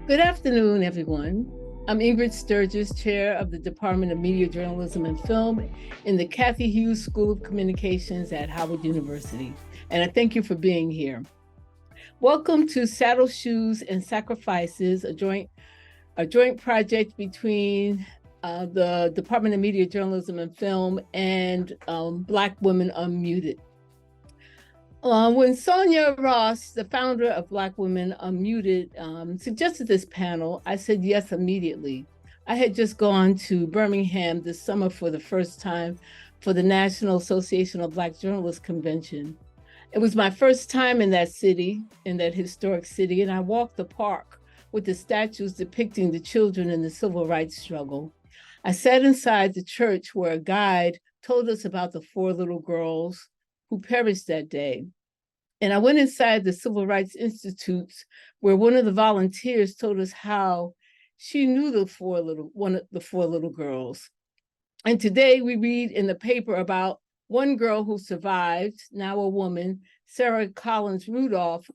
Good afternoon, everyone. I'm Ingrid Sturgis, Chair of the Department of Media, Journalism, and Film in the Cathy Hughes School of Communications at Howard University, and I thank you for being here. Welcome to Saddle, Shoes, and Sacrifices, a joint project between the Department of Media, Journalism, and Film and Black Women Unmuted. When Sonya Ross, the founder of Black Women Unmuted, suggested this panel, I said yes immediately. I had just gone to Birmingham this summer for the first time for the National Association of Black Journalists Convention. It was my first time in that city, in that historic city, and I walked the park with the statues depicting the children in the civil rights struggle. I sat inside the church where a guide told us about the 4 little girls who perished that day. And I went inside the Civil Rights Institutes where one of the volunteers told us how she knew one of the 4 little girls. And today we read in the paper about one girl who survived, now a woman, Sarah Collins Rudolph,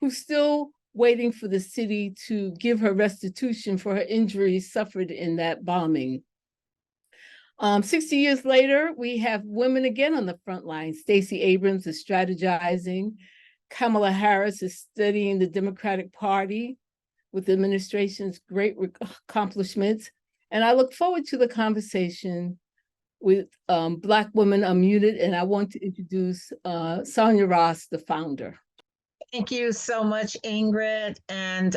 who's still waiting for the city to give her restitution for her injuries suffered in that bombing. 60 years later, we have women again on the front line. Stacey Abrams is strategizing. Kamala Harris is studying the Democratic Party with the administration's great accomplishments. And I look forward to the conversation with Black Women Unmuted, and I want to introduce Sonya Ross, the founder. Thank you so much, Ingrid, and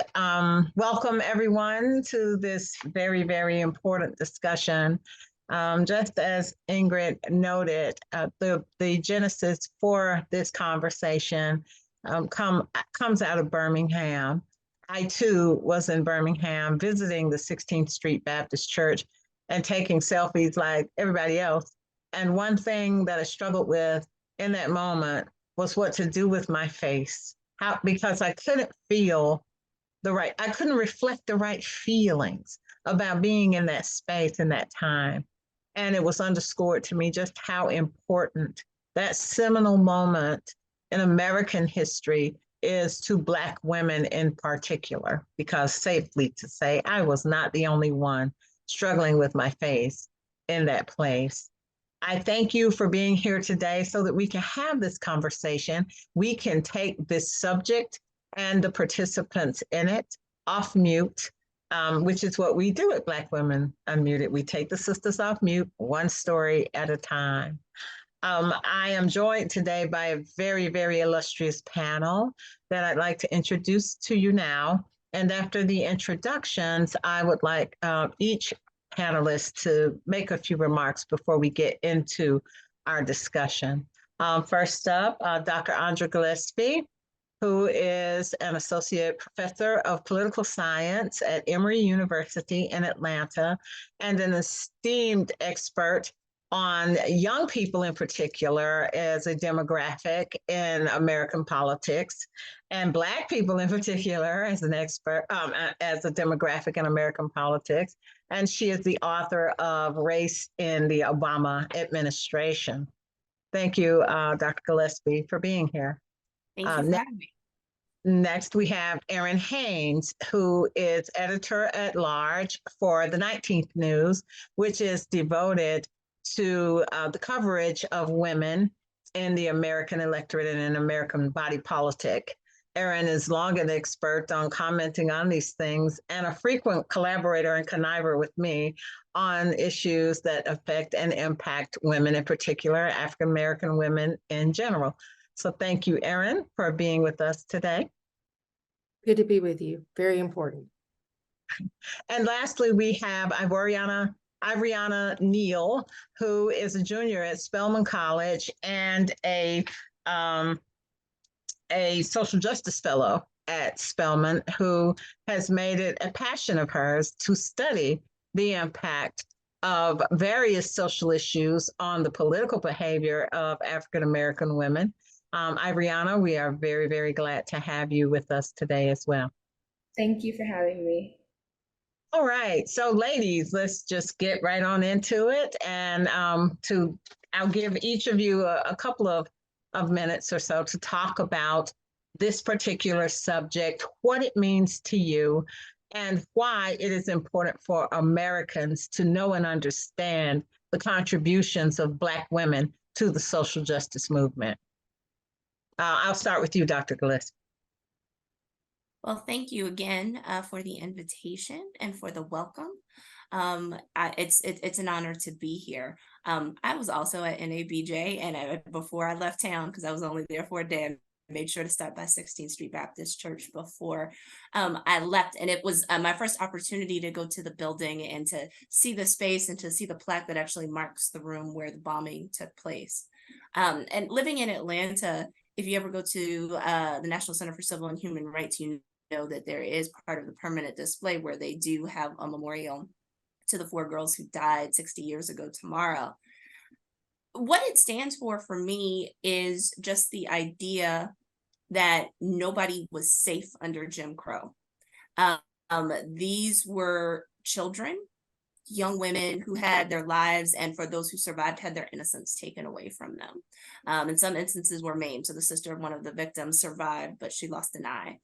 welcome everyone to this very, very important discussion. Just as Ingrid noted, the genesis for this conversation comes out of Birmingham. I too was in Birmingham visiting the 16th Street Baptist Church and taking selfies like everybody else. And one thing that I struggled with in that moment was what to do with my face. Because I couldn't I couldn't reflect the right feelings about being in that space in that time. And it was underscored to me just how important that seminal moment in American history is to Black women in particular, because safely to say, I was not the only one struggling with my face in that place. I thank you for being here today so that we can have this conversation. We can take this subject and the participants in it off mute, which is what we do at Black Women Unmuted. We take the sisters off mute, one story at a time. I am joined today by a very, very illustrious panel that I'd like to introduce to you now. And after the introductions, I would like each panelist to make a few remarks before we get into our discussion. First up, Dr. Andra Gillespie, who is an associate professor of political science at Emory University in Atlanta and an esteemed expert on young people in particular as a demographic in American politics, and Black people in particular as an expert, as a demographic in American politics. And she is the author of Race in the Obama Administration. Thank you, Dr. Gillespie, for being here. Thank you for having me. Next, we have Errin Haines, who is editor-at-large for the 19th News, which is devoted to the coverage of women in the American electorate and in American body politic. Errin is long an expert on commenting on these things and a frequent collaborator and conniver with me on issues that affect and impact women in particular, African-American women in general. So thank you, Errin, for being with us today. Good to be with you. Very important. And lastly, we have Ivoryana Neal, who is a junior at Spelman College and a social justice fellow at Spelman, who has made it a passion of hers to study the impact of various social issues on the political behavior of African-American women. Ivoryana, we are very, very glad to have you with us today as well. Thank you for having me. All right, so ladies, let's just get right on into it. And I'll give each of you a couple of minutes or so to talk about this particular subject, what it means to you, and why it is important for Americans to know and understand the contributions of Black women to the social justice movement. I'll start with you, Dr. Gillespie. Well, thank you again for the invitation and for the welcome. It's an honor to be here. I was also at NABJ, and before I left town, because I was only there for a day, I made sure to stop by 16th Street Baptist Church before I left. And it was my first opportunity to go to the building and to see the space and to see the plaque that actually marks the room where the bombing took place. And living in Atlanta, if you ever go to the National Center for Civil and Human Rights, you know that there is part of the permanent display where they do have a memorial to the 4 girls who died 60 years ago tomorrow. What it stands for me is just the idea that nobody was safe under Jim Crow. These were children, young women who had their lives, and for those who survived, had their innocence taken away from them. In some instances were maimed. So the sister of one of the victims survived, but she lost an eye.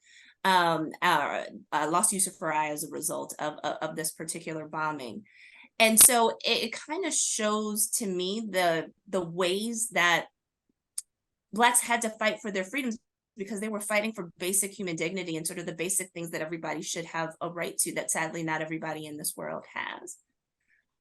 Lost use of her eye as a result of this particular bombing. And so it kind of shows to me the ways that Blacks had to fight for their freedoms, because they were fighting for basic human dignity and sort of the basic things that everybody should have a right to, that sadly not everybody in this world has.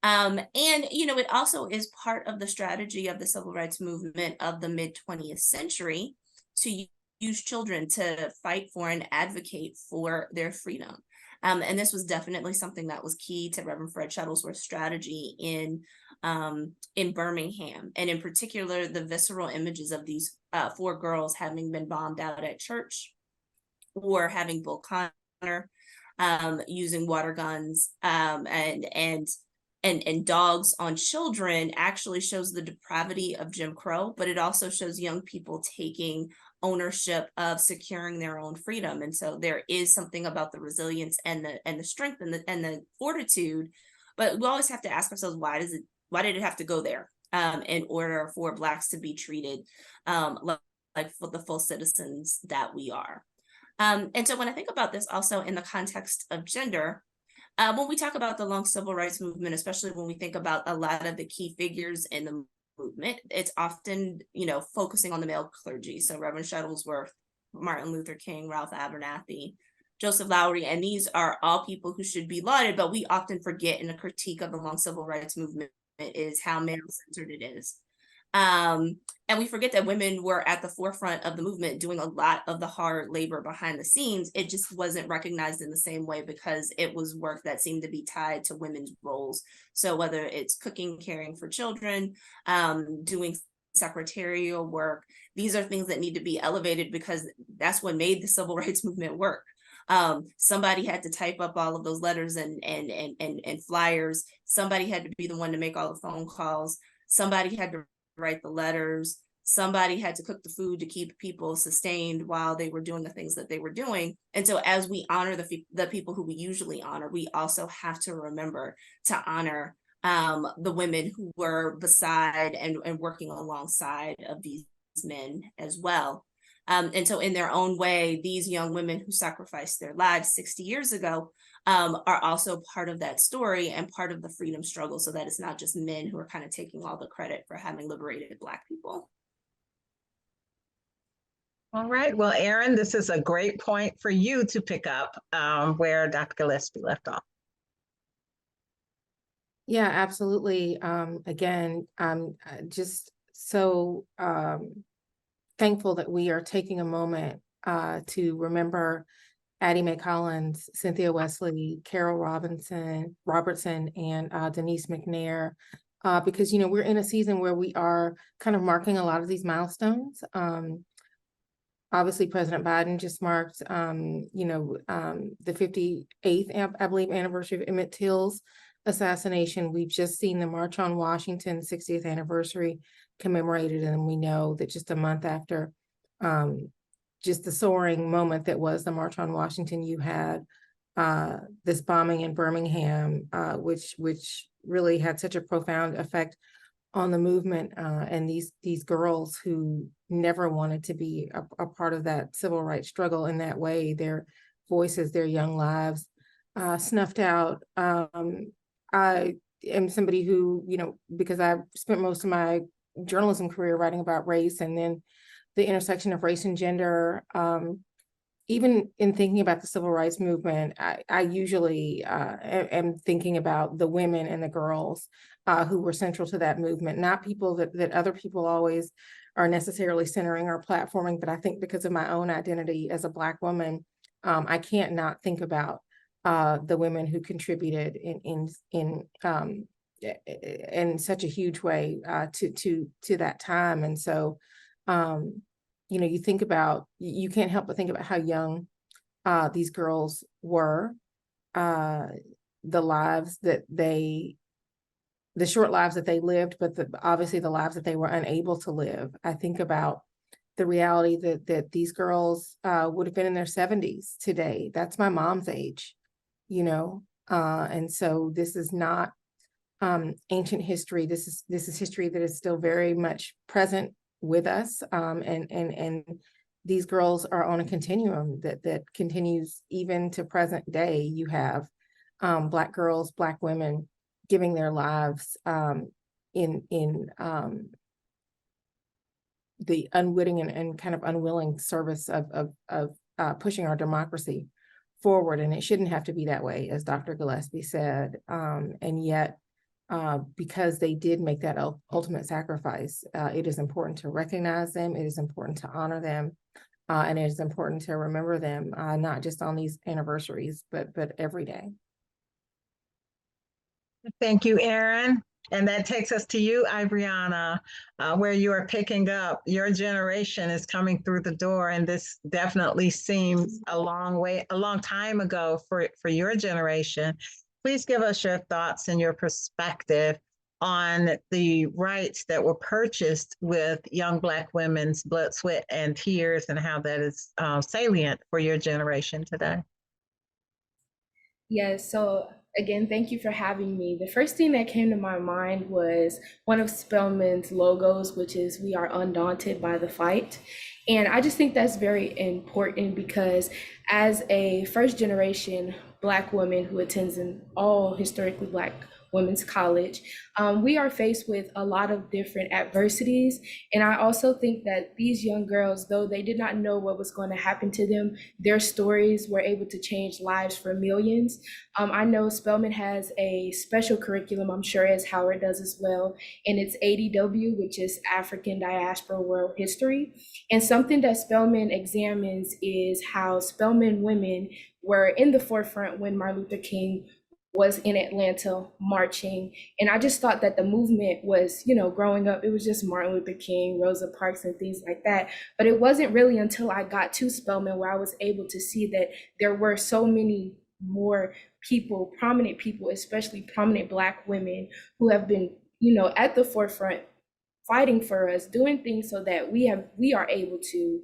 And, it also is part of the strategy of the civil rights movement of the mid-20th century to use children to fight for and advocate for their freedom. And this was definitely something that was key to Reverend Fred Shuttlesworth's strategy in Birmingham, and in particular, the visceral images of these 4 girls having been bombed out at church, or having Bull Connor using water guns and dogs on children actually shows the depravity of Jim Crow, but it also shows young people taking ownership of securing their own freedom. And so there is something about the resilience and the strength and the fortitude, but we always have to ask ourselves, why did it have to go there in order for Blacks to be treated like the full citizens that we are? And so when I think about this also in the context of gender, when we talk about the long civil rights movement, especially when we think about a lot of the key figures in the movement, it's often, focusing on the male clergy. So Reverend Shuttlesworth, Martin Luther King, Ralph Abernathy, Joseph Lowry, and these are all people who should be lauded, but we often forget in a critique of the long civil rights movement is how male-centered it is. And we forget that women were at the forefront of the movement doing a lot of the hard labor behind the scenes. It just wasn't recognized in the same way because it was work that seemed to be tied to women's roles. So whether it's cooking, caring for children, doing secretarial work, these are things that need to be elevated because that's what made the civil rights movement work. Somebody had to type up all of those letters and flyers. Somebody had to be the one to make all the phone calls. Somebody had to write the letters. Somebody had to cook the food to keep people sustained while they were doing the things that they were doing. And so as we honor the people who we usually honor, we also have to remember to honor the women who were beside and working alongside of these men as well. And so in their own way, these young women who sacrificed their lives 60 years ago are also part of that story and part of the freedom struggle, so that it's not just men who are kind of taking all the credit for having liberated Black people. All right, well, Errin, this is a great point for you to pick up where Dr. Gillespie left off. Yeah, absolutely. Again, I'm just so thankful that we are taking a moment to remember Addie Mae Collins, Cynthia Wesley, Carol Robertson, and Denise McNair, because, we're in a season where we are kind of marking a lot of these milestones. Obviously, President Biden just marked, the 58th, I believe, anniversary of Emmett Till's assassination. We've just seen the March on Washington 60th anniversary commemorated, and we know that just a month after just the soaring moment that was the March on Washington, you had this bombing in Birmingham, which really had such a profound effect on the movement, and these girls who never wanted to be a part of that civil rights struggle in that way, their voices, their young lives snuffed out. I am somebody who, because I spent most of my journalism career writing about race and then the intersection of race and gender. Even in thinking about the civil rights movement, I usually am thinking about the women and the girls who were central to that movement, not people that other people always are necessarily centering or platforming. But I think because of my own identity as a Black woman, I can't not think about the women who contributed in such a huge way to that time. And so, you think about, you can't help but think about how young these girls were, the short lives that they lived, but obviously the lives that they were unable to live. I think about the reality that these girls would have been in their 70s today. That's my mom's age, and so this is not ancient history. This is history that is still very much present with us, and these girls are on a continuum that continues even to present day. You have Black girls, Black women giving their lives in the unwitting and kind of unwilling service of pushing our democracy forward. And it shouldn't have to be that way, as Dr. Gillespie said, and yet because they did make that ultimate sacrifice, it is important to recognize them. It is important to honor them, and it is important to remember them, not just on these anniversaries, but every day. Thank you, Errin. And that takes us to you, Ivoryana, where you are picking up. Your generation is coming through the door, and this definitely seems a long time ago for your generation. Please give us your thoughts and your perspective on the rights that were purchased with young Black women's blood, sweat, and tears, and how that is salient for your generation today. Yes, so again, thank you for having me. The first thing that came to my mind was one of Spelman's logos, which is "We are undaunted by the fight." And I just think that's very important because as a first generation Black woman who attends an all historically Black women's college, we are faced with a lot of different adversities. And I also think that these young girls, though they did not know what was going to happen to them, their stories were able to change lives for millions. I know Spelman has a special curriculum, I'm sure as Howard does as well, and it's ADW, which is African Diaspora World History. And something that Spelman examines is how Spelman women were in the forefront when Martin Luther King was in Atlanta marching. And I just thought that the movement was, growing up, it was just Martin Luther King, Rosa Parks, and things like that. But it wasn't really until I got to Spelman where I was able to see that there were so many more people, prominent people, especially prominent Black women who have been, at the forefront fighting for us, doing things so that we are able to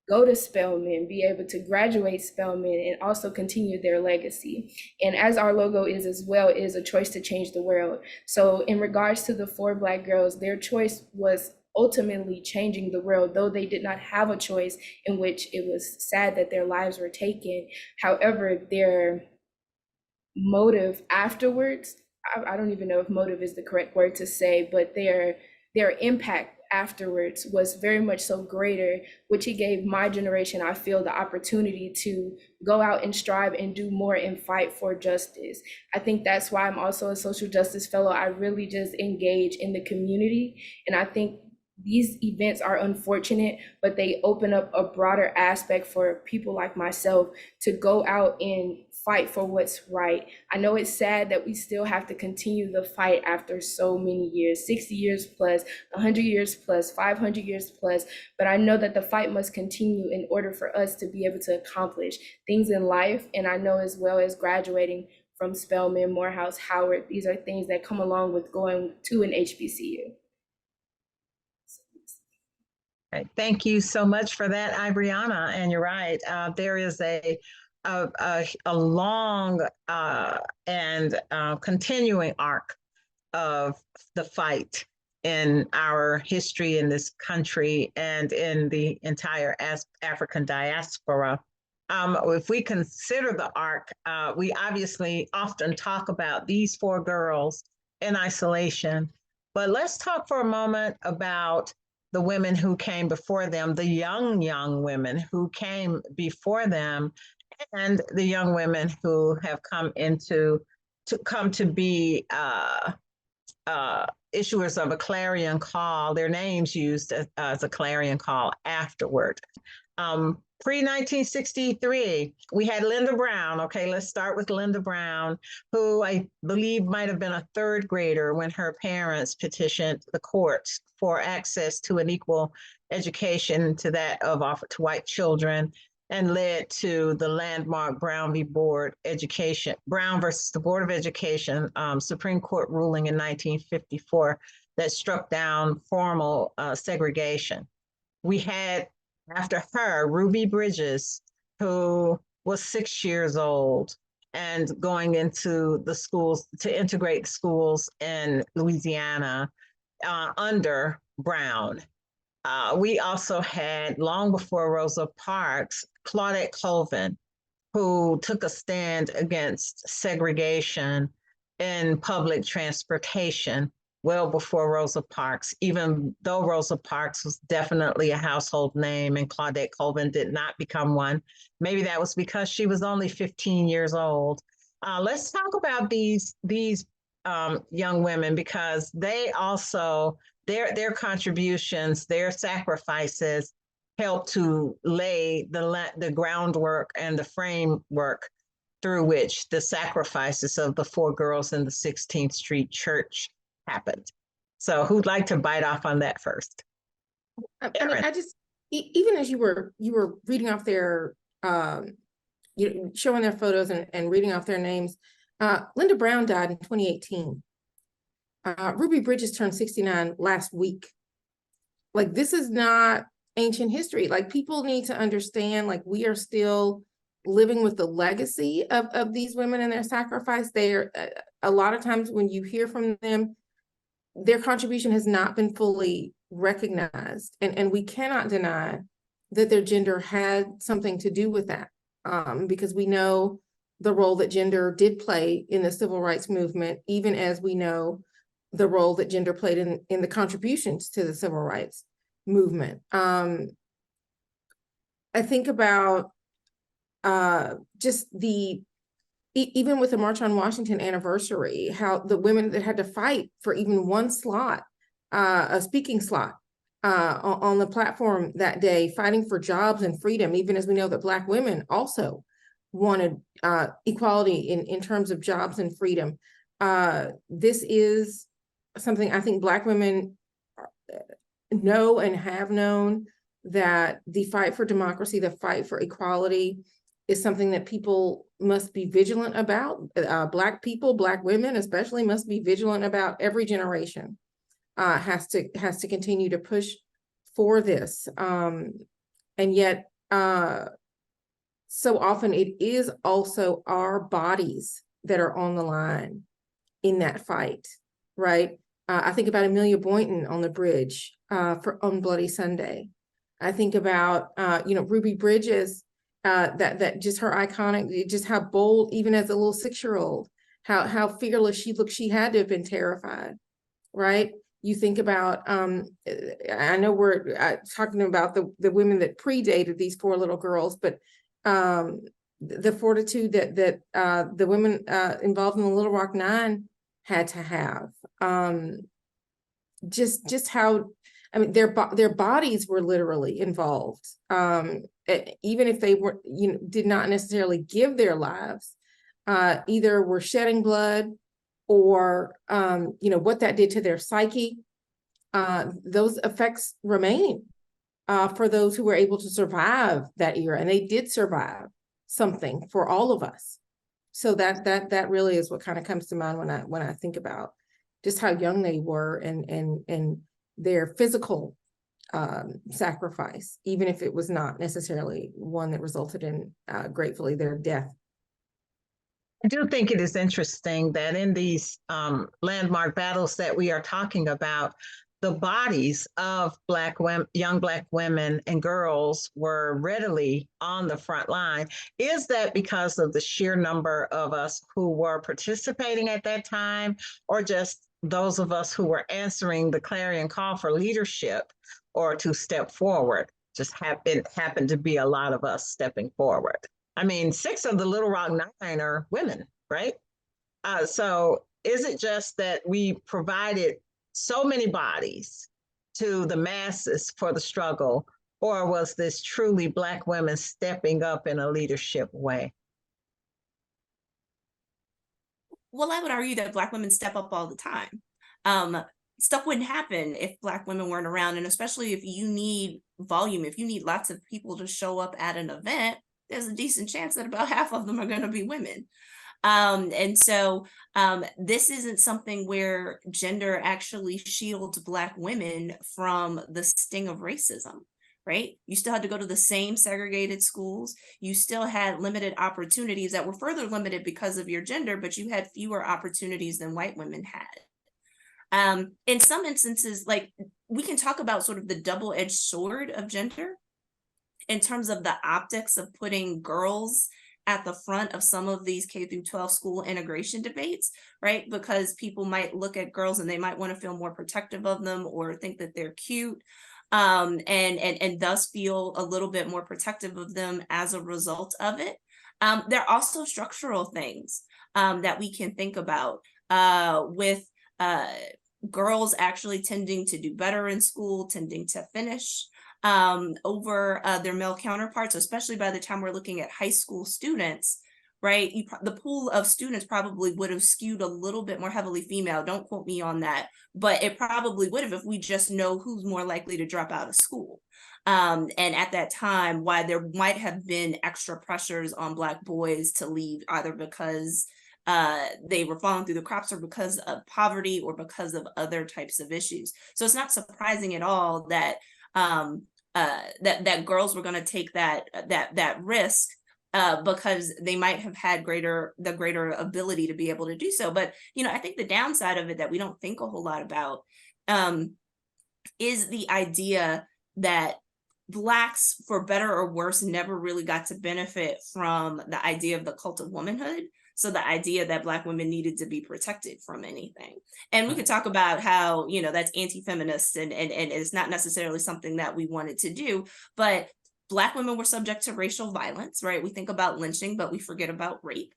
go to Spelman, be able to graduate Spelman, and also continue their legacy. And as our logo is as well, is a choice to change the world. So in regards to the 4 Black girls, their choice was ultimately changing the world, though they did not have a choice, in which it was sad that their lives were taken. However, their motive afterwards, I don't even know if motive is the correct word to say, but their impact afterwards was very much so greater, which it gave my generation, I feel, the opportunity to go out and strive and do more and fight for justice. I think that's why I'm also a social justice fellow. I really just engage in the community. And I think these events are unfortunate, but they open up a broader aspect for people like myself to go out and fight for what's right. I know it's sad that we still have to continue the fight after so many years, 60 years plus, 100 years plus, 500 years plus, but I know that the fight must continue in order for us to be able to accomplish things in life. And I know as well as graduating from Spelman, Morehouse, Howard, these are things that come along with going to an HBCU. Right. Thank you so much for that, Ivoryana. And you're right. There is a long and continuing arc of the fight in our history in this country and in the entire African diaspora. if we consider the arc, we obviously often talk about these four girls in isolation, but let's talk for a moment about the women who came before them, the young women who came before them, and the young women who have come to be issuers of a clarion call, their names used as a clarion call afterward. Pre-1963, we had Linda Brown. Okay, let's start with Linda Brown, who I believe might have been a third grader when her parents petitioned the courts for access to an equal education to that of offered to white children, and led to the landmark Brown v. Board Education, Brown versus the Board of Education, Supreme Court ruling in 1954 that struck down formal segregation. We had, after her, Ruby Bridges, who was 6 years old and going into the schools to integrate schools in Louisiana under Brown. We also had, long before Rosa Parks, Claudette Colvin, who took a stand against segregation in public transportation well before Rosa Parks, even though Rosa Parks was definitely a household name and Claudette Colvin did not become one. Maybe that was because she was only 15 years old. Let's talk about these young women, because they also, their contributions, their sacrifices help to lay the groundwork and the framework through which the sacrifices of the four girls in the 16th Street Church happened. So who'd like to bite off on that first? And I just, even as you were reading off their, showing their photos and reading off their names, Linda Brown died in 2018. Ruby Bridges turned 69 last week. Like, this is not ancient history. Like, people need to understand, like, we are still living with the legacy of these women and their sacrifice. They're a lot of times when you hear from them, their contribution has not been fully recognized, and we cannot deny that their gender had something to do with that, because we know the role that gender did play in the civil rights movement, even as we know the role that gender played in the contributions to the civil rights movement. I think about just even with the March on Washington anniversary, how the women that had to fight for even one slot, a speaking slot on the platform that day, fighting for jobs and freedom, even as we know that Black women also wanted equality in terms of jobs and freedom. This is something I think Black women know and have known, that the fight for democracy, the fight for equality, is something that people must be vigilant about. Black people, Black women especially, must be vigilant about. Every generation has to continue to push for this. And yet, so often it is also our bodies that are on the line in that fight, right? I think about Amelia Boynton on the bridge on Bloody Sunday. I think about Ruby Bridges, that just her iconic, just how bold, even as a little 6-year-old, how fearless she looked. She had to have been terrified, right? You think about, I know we're talking about the women that predated these four little girls, but the fortitude that the women involved in the Little Rock Nine had to have. Just how, I mean, their bodies were literally involved. Even if they were, did not necessarily give their lives, either were shedding blood or, what that did to their psyche. Those effects remain for those who were able to survive that era, and they did survive something for all of us. So that really is what kind of comes to mind when I think about just how young they were and their physical sacrifice, even if it was not necessarily one that resulted in, gratefully, their death. I do think it is interesting that in these landmark battles that we are talking about, the bodies of Black women, young Black women and girls were readily on the front line. Is that because of the sheer number of us who were participating at that time, or just those of us who were answering the clarion call for leadership or to step forward? Just happened to be a lot of us stepping forward. I mean, 6 of the Little Rock 9 are women, right? So is it just that we provided so many bodies to the masses for the struggle, or was this truly Black women stepping up in a leadership way? Well, I would argue that Black women step up all the time. Stuff wouldn't happen if Black women weren't around, and especially if you need volume, if you need lots of people to show up at an event, there's a decent chance that about half of them are going to be women. And so this isn't something where gender actually shields Black women from the sting of racism, right? You still had to go to the same segregated schools. You still had limited opportunities that were further limited because of your gender, but you had fewer opportunities than white women had. In some instances, like, we can talk about sort of the double-edged sword of gender in terms of the optics of putting girls at the front of some of these K through 12 school integration debates, right? Because people might look at girls and they might want to feel more protective of them or think that they're cute, and thus feel a little bit more protective of them as a result of it. There are also structural things that we can think about with girls actually tending to do better in school, tending to finish over their male counterparts, especially by the time we're looking at high school students, right? The pool of students probably would have skewed a little bit more heavily female. Don't quote me on that, but it probably would have if we just know who's more likely to drop out of school. And at that time, why there might have been extra pressures on Black boys to leave, either because they were falling through the cracks or because of poverty or because of other types of issues. So it's not surprising at all that that girls were going to take that risk because they might have had the greater ability to be able to do so. But I think the downside of it that we don't think a whole lot about is the idea that Blacks, for better or worse, never really got to benefit from the idea of the cult of womanhood. So the idea that Black women needed to be protected from anything. And we could talk about how, that's anti-feminist and it's not necessarily something that we wanted to do, but Black women were subject to racial violence, right? We think about lynching, but we forget about rape.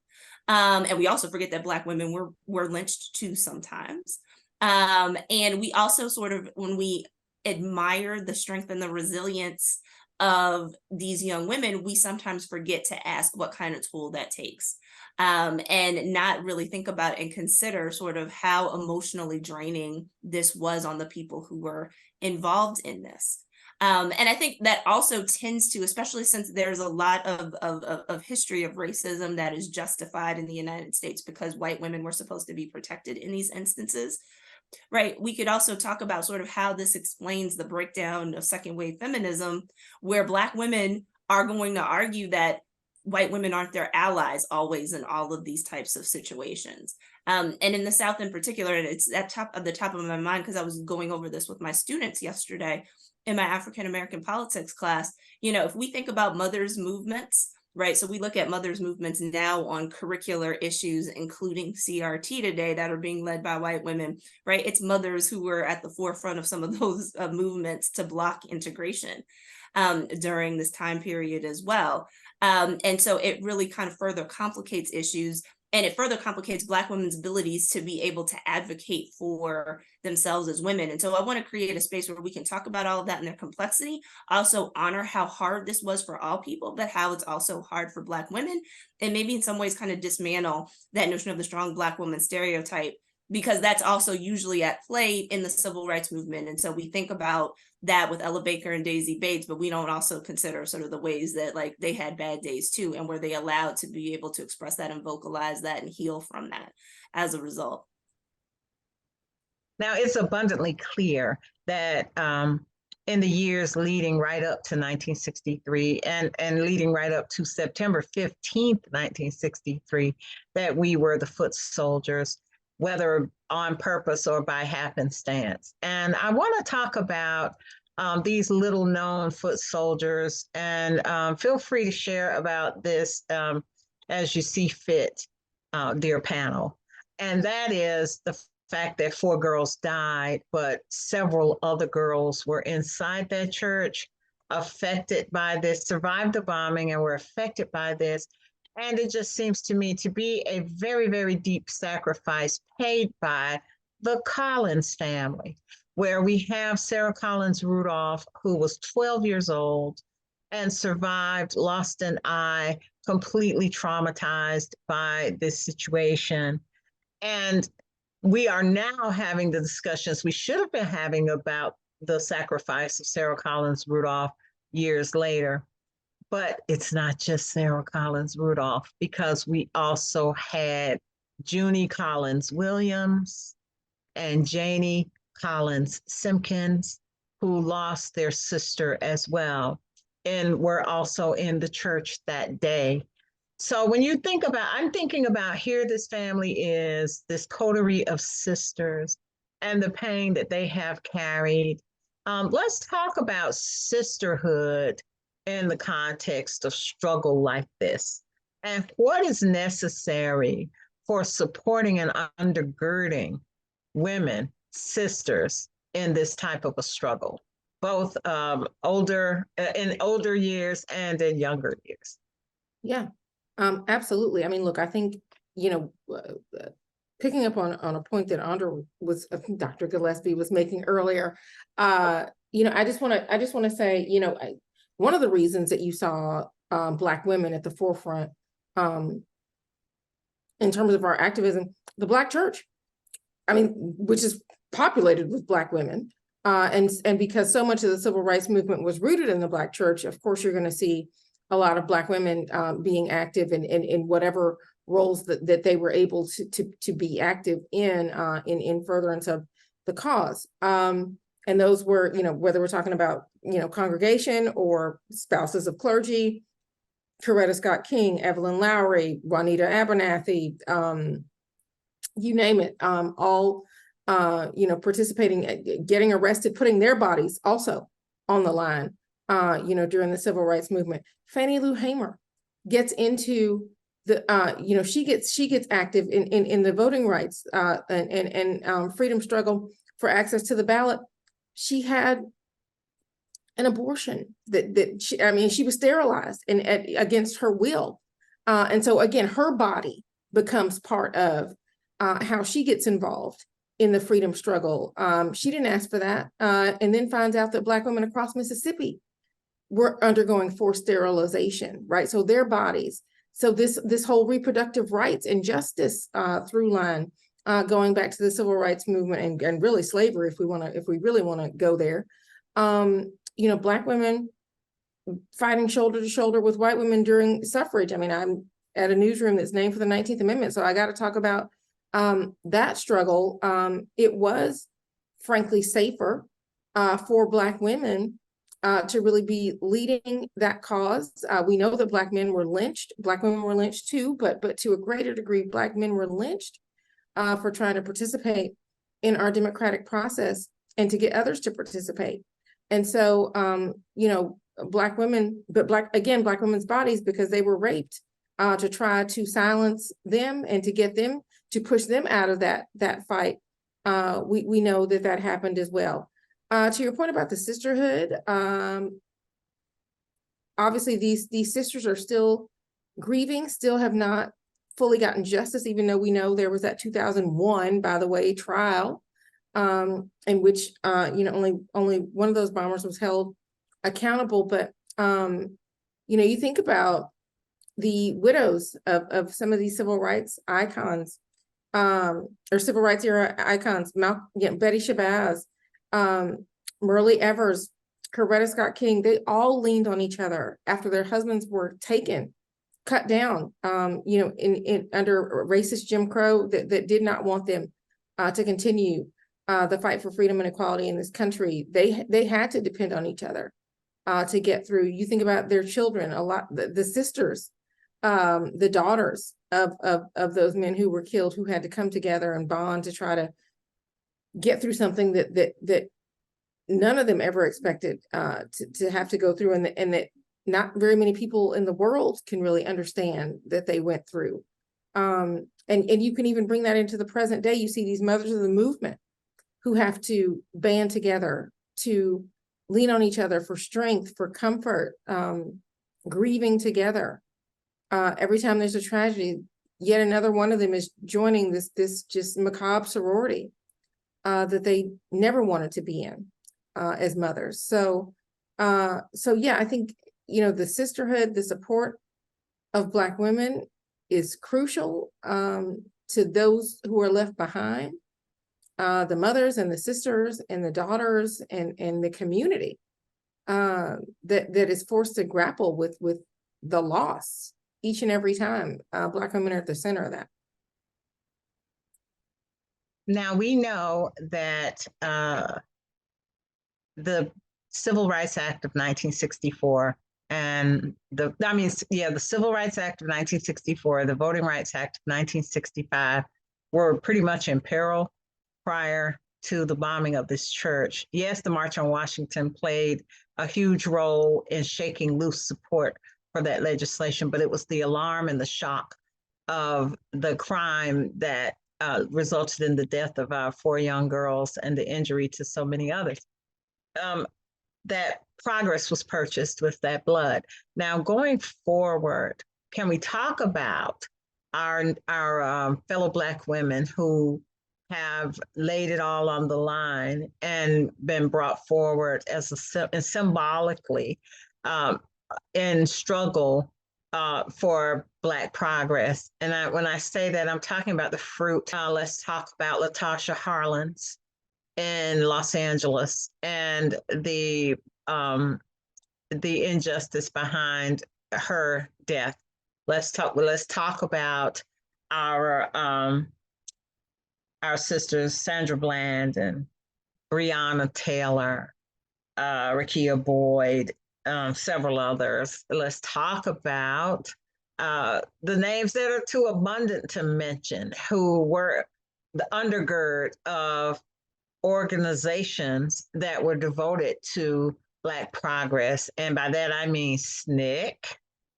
And we also forget that Black women were lynched too sometimes. And we also sort of, when we admire the strength and the resilience of these young women, we sometimes forget to ask what kind of toll that takes. And not really think about and consider sort of how emotionally draining this was on the people who were involved in this. And I think that also tends to, especially since there's a lot of history of racism that is justified in the United States because white women were supposed to be protected in these instances, right? We could also talk about sort of how this explains the breakdown of second wave feminism, where Black women are going to argue that white women aren't their allies always in all of these types of situations. And in the South in particular, and it's at the top of my mind because I was going over this with my students yesterday in my African American politics class. If we think about mothers' movements, right? So we look at mothers' movements now on curricular issues, including CRT today, that are being led by white women, right? It's mothers who were at the forefront of some of those movements to block integration during this time period as well. And so it really kind of further complicates issues, and it further complicates Black women's abilities to be able to advocate for themselves as women. And so I want to create a space where we can talk about all of that in their complexity, also honor how hard this was for all people, but how it's also hard for Black women, and maybe in some ways kind of dismantle that notion of the strong Black woman stereotype, because that's also usually at play in the civil rights movement. And so we think about that with Ella Baker and Daisy Bates, but we don't also consider sort of the ways that like they had bad days too, and were they allowed to be able to express that and vocalize that and heal from that as a result. Now, it's abundantly clear that in the years leading right up to 1963 and leading right up to September 15th, 1963, that we were the foot soldiers. whether on purpose or by happenstance. And I want to talk about these little known foot soldiers, and feel free to share about this as you see fit, dear panel. And that is the fact that 4 girls died, but several other girls were inside that church affected by this, survived the bombing and were affected by this. And it just seems to me to be a very, very deep sacrifice paid by the Collins family, where we have Sarah Collins Rudolph, who was 12 years old and survived, lost an eye, completely traumatized by this situation. And we are now having the discussions we should have been having about the sacrifice of Sarah Collins Rudolph years later. But it's not just Sarah Collins Rudolph, because we also had Junie Collins Williams and Janie Collins Simpkins, who lost their sister as well, and were also in the church that day. So when you think about, I'm thinking about here, this family is this coterie of sisters and the pain that they have carried. Let's talk about sisterhood in the context of struggle like this, and what is necessary for supporting and undergirding women, sisters in this type of a struggle, both in older years and in younger years. Yeah, absolutely. I mean, look, I think, picking up on a point that Andra was, Dr. Gillespie was making earlier, I just want to say, one of the reasons that you saw Black women at the forefront in terms of our activism, the Black church, I mean, which is populated with Black women, and because so much of the civil rights movement was rooted in the Black church, of course, you're going to see a lot of Black women being active in whatever roles that they were able to be active in furtherance of the cause. And those were, whether we're talking about, congregation or spouses of clergy, Coretta Scott King, Evelyn Lowry, Juanita Abernathy, you name it, all, participating, getting arrested, putting their bodies also on the line, during the civil rights movement. Fannie Lou Hamer gets into the, she gets active in the voting rights and freedom struggle for access to the ballot. She had an abortion she was sterilized and against her will. And so again, her body becomes part of how she gets involved in the freedom struggle. She didn't ask for that. And then finds out that Black women across Mississippi were undergoing forced sterilization, right? So their bodies. So this whole reproductive rights and justice through line, going back to the civil rights movement and really slavery, if we really want to go there. Black women fighting shoulder to shoulder with white women during suffrage. I mean, I'm at a newsroom that's named for the 19th Amendment, so I got to talk about that struggle. It was frankly safer for Black women to really be leading that cause. We know that Black men were lynched. Black women were lynched too, but to a greater degree, Black men were lynched for trying to participate in our democratic process and to get others to participate. And so, Black women, but Black women's bodies, because they were raped, to try to silence them and to get them to push them out of that fight. We know that happened as well. To your point about the sisterhood, obviously these sisters are still grieving, still have not fully gotten justice, even though we know there was that 2001, by the way, trial in which only one of those bombers was held accountable. But you think about the widows of some of these civil rights icons, or civil rights era icons, Betty Shabazz, Myrlie Evers, Coretta Scott King. They all leaned on each other after their husbands were taken, cut down, in under racist Jim Crow that did not want them to continue the fight for freedom and equality in this country. They had to depend on each other to get through. You think about their children, a lot, the sisters, the daughters, of those men who were killed, who had to come together and bond to try to get through something that none of them ever expected to have to go through, and that not very many people in the world can really understand that they went through. And you can even bring that into the present day. You see these mothers of the movement who have to band together, to lean on each other for strength, for comfort, grieving together. Every time there's a tragedy, yet another one of them is joining this just macabre sorority that they never wanted to be in as mothers. So yeah, I think, the sisterhood, the support of Black women is crucial to those who are left behind, the mothers and the sisters and the daughters and the community that is forced to grapple with the loss each and every time. Black women are at the center of that. Now we know that the Civil Rights Act of 1964 and the Civil Rights Act of 1964, the Voting Rights Act of 1965 were pretty much in peril prior to the bombing of this church. Yes, the March on Washington played a huge role in shaking loose support for that legislation, but it was the alarm and the shock of the crime that resulted in the death of our 4 young girls and the injury to so many others. That progress was purchased with that blood. Now, going forward, can we talk about our fellow Black women who have laid it all on the line and been brought forward as and symbolically in struggle for Black progress? And when I say that, I'm talking about the fruit. Let's talk about Latasha Harlins in Los Angeles and the injustice behind her death. Let's talk about our sisters Sandra Bland and Breonna Taylor, Rekia Boyd, several others. Let's talk about the names that are too abundant to mention, who were the undergird of organizations that were devoted to Black progress. And by that, I mean SNCC,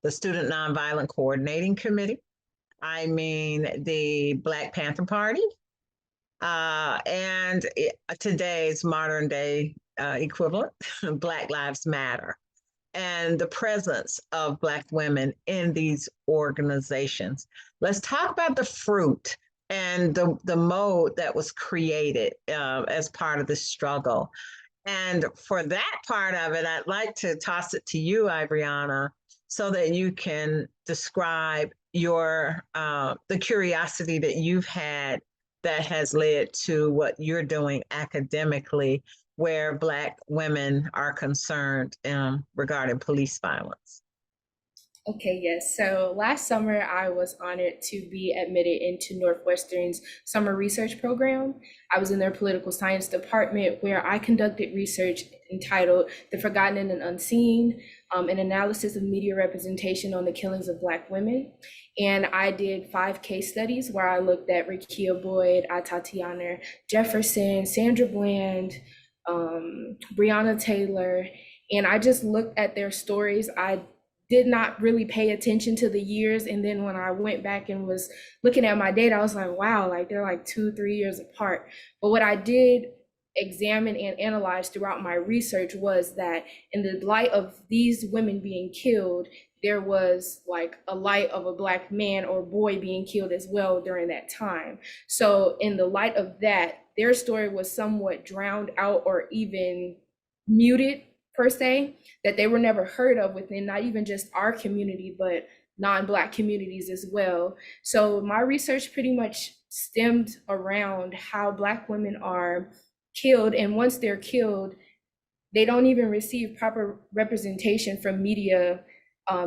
the Student Nonviolent Coordinating Committee. I mean the Black Panther Party, and today's modern day equivalent, Black Lives Matter, and the presence of Black women in these organizations. Let's talk about the fruit and the mode that was created as part of the struggle. And for that part of it, I'd like to toss it to you, Ivoryana, so that you can describe your the curiosity that you've had that has led to what you're doing academically, where Black women are concerned regarding police violence. Okay, yes. So last summer, I was honored to be admitted into Northwestern's summer research program. I was in their political science department, where I conducted research entitled The Forgotten and Unseen, an analysis of media representation on the killings of Black women. And I did 5 case studies where I looked at Rekia Boyd, Tatiana Jefferson, Sandra Bland, Breonna Taylor, and I just looked at their stories. I did not really pay attention to the years. And then when I went back and was looking at my data, I was like, wow, like they're like 2-3 years apart. But what I did examine and analyze throughout my research was that in the light of these women being killed, there was like a light of a Black man or boy being killed as well during that time. So in the light of that, their story was somewhat drowned out or even muted per se, that they were never heard of within not even just our community, but non-Black communities as well. So my research pretty much stemmed around how Black women are killed, and once they're killed, they don't even receive proper representation from media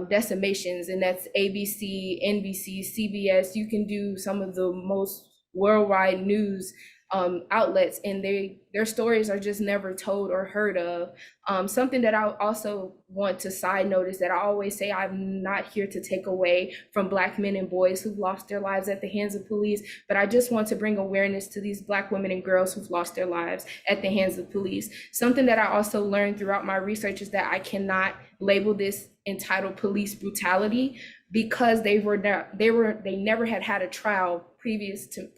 decimations, and that's ABC, NBC, CBS. You can do some of the most worldwide news outlets, and their stories are just never told or heard of. Something that I also want to side note is that I always say I'm not here to take away from Black men and boys who've lost their lives at the hands of police, but I just want to bring awareness to these Black women and girls who've lost their lives at the hands of police. Something that I also learned throughout my research is that I cannot label this entitled police brutality, because they never had a trial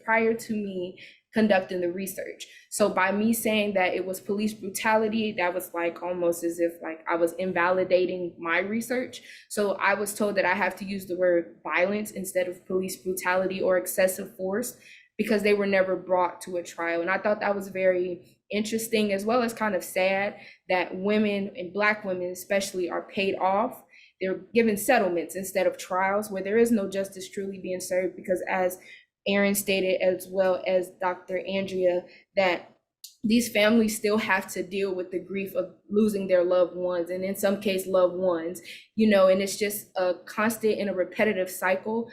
prior to me conducting the research. So by me saying that it was police brutality, that was like almost as if like I was invalidating my research. So I was told that I have to use the word violence instead of police brutality or excessive force, because they were never brought to a trial. And I thought that was very interesting, as well as kind of sad, that women, and Black women especially, are paid off. They're given settlements instead of trials, where there is no justice truly being served, because as Errin stated, as well as Dr. Andrea, that these families still have to deal with the grief of losing their loved ones, and in some case loved ones, and it's just a constant and a repetitive cycle.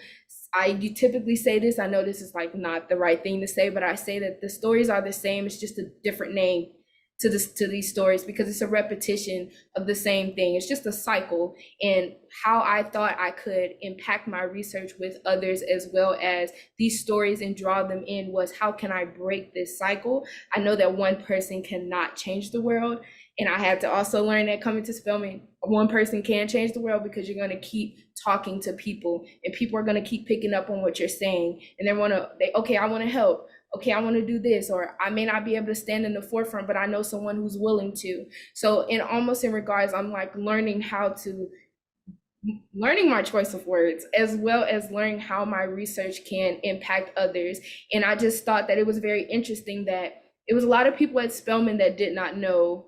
You typically say this, I know this is like not the right thing to say, but I say that the stories are the same, it's just a different name to these stories, because it's a repetition of the same thing. It's just a cycle. And how I thought I could impact my research with others as well as these stories and draw them in was, how can I break this cycle? I know that one person cannot change the world, and I had to also learn that coming to Spelman, one person can change the world, because you're going to keep talking to people, and people are going to keep picking up on what you're saying, and okay, I want to help. Okay, I want to do this, or I may not be able to stand in the forefront, but I know someone who's willing to. So in regards, I'm like learning my choice of words, as well as learning how my research can impact others. And I just thought that it was very interesting that it was a lot of people at Spelman that did not know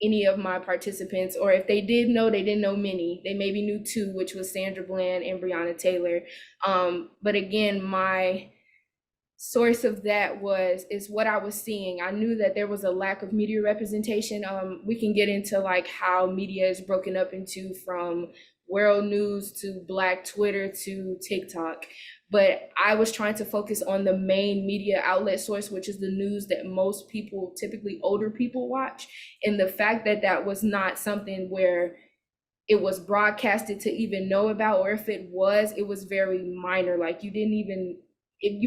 any of my participants, or if they did know, they didn't know many. They maybe knew two, which was Sandra Bland and Brianna Taylor. But again, my source of that is what I was seeing. I knew that there was a lack of media representation. We can get into like how media is broken up into, from world news to Black Twitter to TikTok. But I was trying to focus on the main media outlet source, which is the news that most people, typically older people, watch. And the fact that that was not something where it was broadcasted to even know about, or if it was very minor. Like you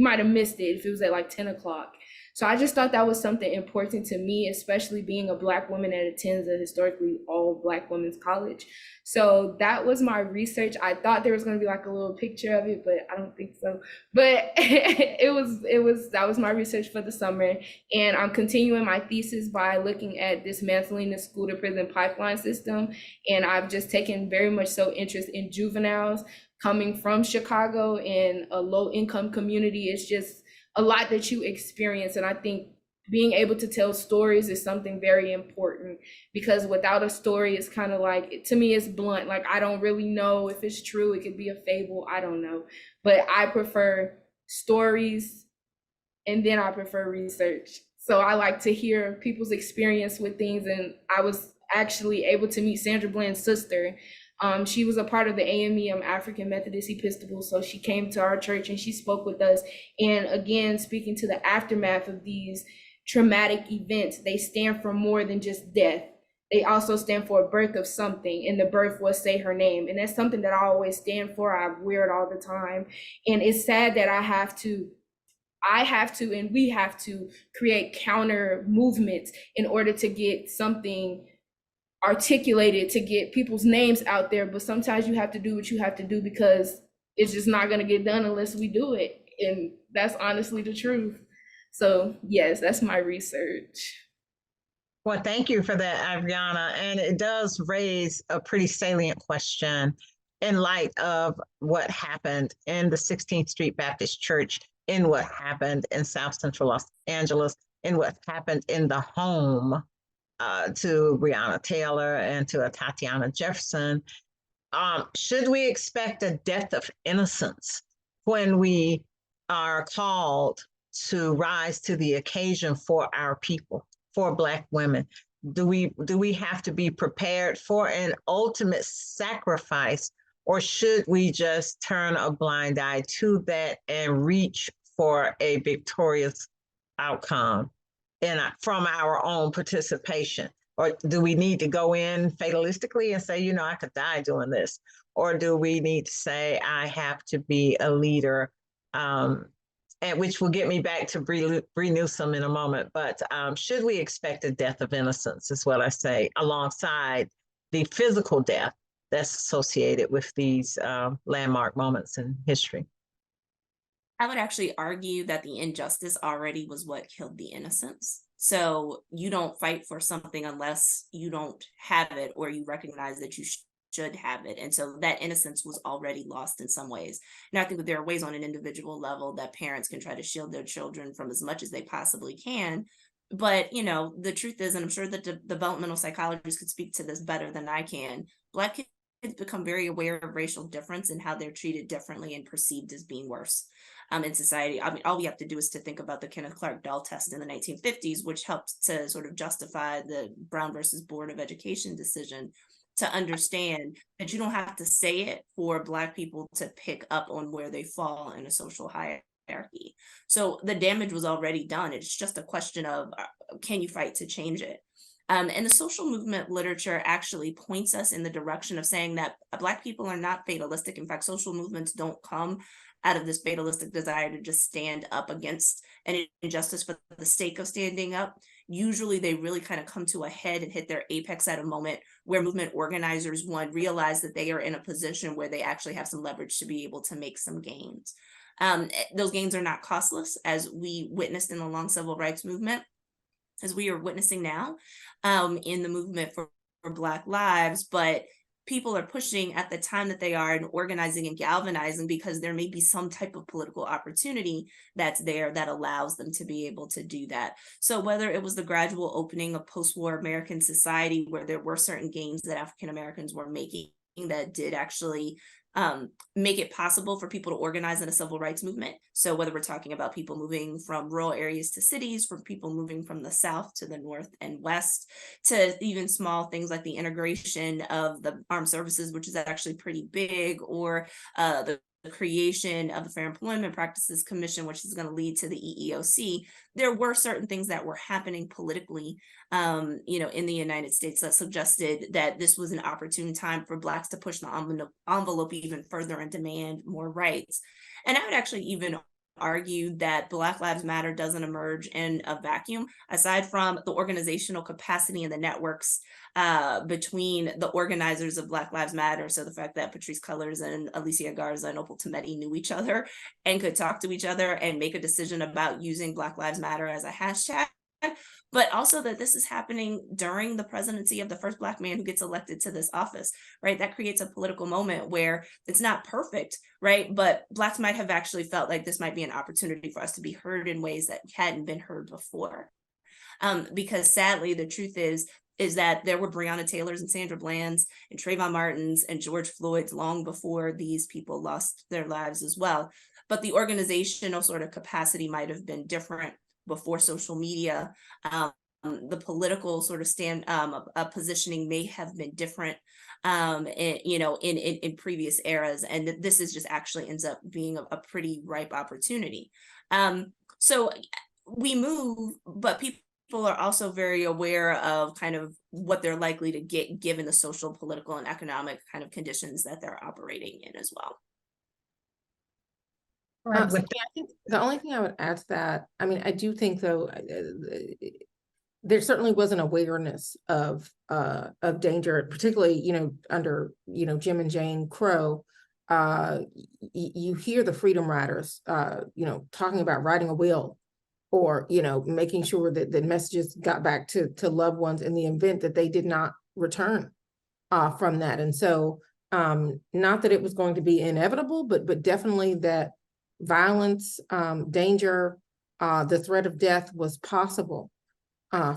might have missed it if it was at like 10 o'clock. So I just thought that was something important to me, especially being a Black woman that attends a historically all Black women's college. So that was my research. I thought there was going to be like a little picture of it, but I don't think so. But that was my research for the summer. And I'm continuing my thesis by looking at dismantling the school to prison pipeline system. And I've just taken very much so interest in juveniles. Coming from Chicago in a low income community, it's just a lot that you experience. And I think being able to tell stories is something very important, because without a story, it's kind of like, to me, it's blunt. Like, I don't really know if it's true. It could be a fable. I don't know. But I prefer stories, and then I prefer research. So I like to hear people's experience with things. And I was actually able to meet Sandra Bland's sister. She was a part of the AME, African Methodist Episcopal, so she came to our church and she spoke with us. And again, speaking to the aftermath of these traumatic events, they stand for more than just death. They also stand for a birth of something, and the birth was Say Her Name. And that's something that I always stand for. I wear it all the time. And it's sad that I have to, and we have to create counter movements in order to get something articulated, to get people's names out there. But sometimes you have to do what you have to do, because it's just not going to get done unless we do it. And that's honestly the truth. So yes, that's my research. Well, thank you for that, Ivoryana. And it does raise a pretty salient question in light of what happened in the 16th Street Baptist Church, in what happened in South Central Los Angeles, in what happened in the home to Breonna Taylor and to Tatiana Jefferson. Should we expect a death of innocence when we are called to rise to the occasion for our people, for Black women? Do we have to be prepared for an ultimate sacrifice, or should we just turn a blind eye to that and reach for a victorious outcome from our own participation? Or do we need to go in fatalistically and say, I could die doing this? Or do we need to say, I have to be a leader? And which will get me back to Bree Newsome in a moment. But should we expect a death of innocence, is what I say, alongside the physical death that's associated with these landmark moments in history? I would actually argue that the injustice already was what killed the innocence. So you don't fight for something unless you don't have it or you recognize that you should have it. And so that innocence was already lost in some ways. And I think that there are ways on an individual level that parents can try to shield their children from as much as they possibly can. But, the truth is, and I'm sure that the developmental psychologists could speak to this better than I can, Black kids become very aware of racial difference and how they're treated differently and perceived as being worse in society. I mean, all we have to do is to think about the Kenneth Clark Doll test in the 1950s, which helped to sort of justify the Brown versus Board of Education decision, to understand that you don't have to say it for Black people to pick up on where they fall in a social hierarchy. So the damage was already done. It's just a question of, can you fight to change it? And the social movement literature actually points us in the direction of saying that Black people are not fatalistic. In fact, social movements don't come out of this fatalistic desire to just stand up against an injustice for the sake of standing up. Usually they really kind of come to a head and hit their apex at a moment where movement organizers, one, realize that they are in a position where they actually have some leverage to be able to make some gains. Those gains are not costless, as we witnessed in the long civil rights movement, as we are witnessing now in the movement for Black lives, but people are pushing at the time that they are and organizing and galvanizing because there may be some type of political opportunity that's there that allows them to be able to do that. So whether it was the gradual opening of post-war American society, where there were certain gains that African Americans were making that did actually make it possible for people to organize in a civil rights movement. So whether we're talking about people moving from rural areas to cities, from people moving from the South to the North and West, to even small things like the integration of the armed services, which is actually pretty big, or the creation of the Fair Employment Practices Commission, which is going to lead to the EEOC, there were certain things that were happening politically, in the United States that suggested that this was an opportune time for Blacks to push the envelope even further and demand more rights. And I would actually even argue that Black Lives Matter doesn't emerge in a vacuum, aside from the organizational capacity and the networks between the organizers of Black Lives Matter. So the fact that Patrisse Cullors and Alicia Garza and Opal Tometi knew each other and could talk to each other and make a decision about using Black Lives Matter as a hashtag, but also that this is happening during the presidency of the first Black man who gets elected to this office, right? That creates a political moment where it's not perfect, right? But Blacks might have actually felt like this might be an opportunity for us to be heard in ways that hadn't been heard before. Because sadly, the truth is that there were Breonna Taylors and Sandra Bland's and Trayvon Martin's and George Floyd's long before these people lost their lives as well. But the organizational sort of capacity might have been different before social media. The political sort of positioning may have been different, in previous eras, and this is just actually ends up being a pretty ripe opportunity. So we move, but people are also very aware of kind of what they're likely to get given the social, political, and economic kind of conditions that they're operating in as well. I think the only thing I would add to that, I mean, I do think though, there certainly was an awareness of danger, particularly, under, Jim and Jane Crow. You hear the Freedom Riders, talking about writing a will, or, making sure that the messages got back to loved ones in the event that they did not return from that. And so, not that it was going to be inevitable, but definitely that violence, danger, the threat of death was possible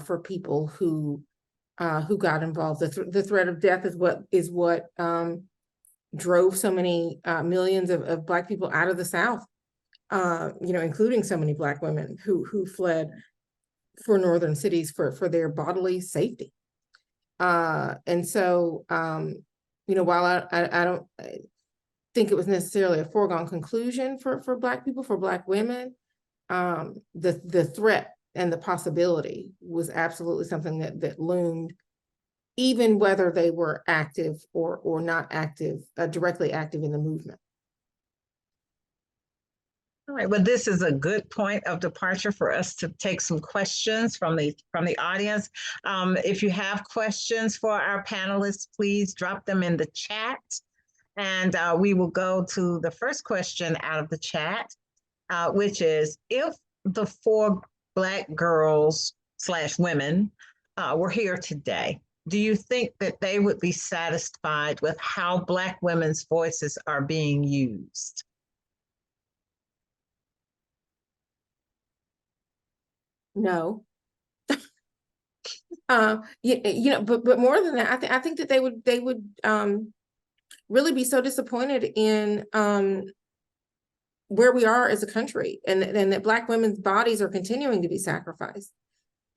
for people who got involved. The threat of death is what drove so many millions of Black people out of the South, including so many Black women who fled for northern cities for their bodily safety. And so, while I don't think it was necessarily a foregone conclusion for Black people, for Black women, the threat and the possibility was absolutely something that loomed, even whether they were active or not active, directly active in the movement. All right, well, this is a good point of departure for us to take some questions from the audience. If you have questions for our panelists, please drop them in the chat. And we will go to the first question out of the chat, which is, if the 4 Black girls / women were here today, do you think that they would be satisfied with how Black women's voices are being used? No. But more than that, I think that they would really be so disappointed in where we are as a country, and that Black women's bodies are continuing to be sacrificed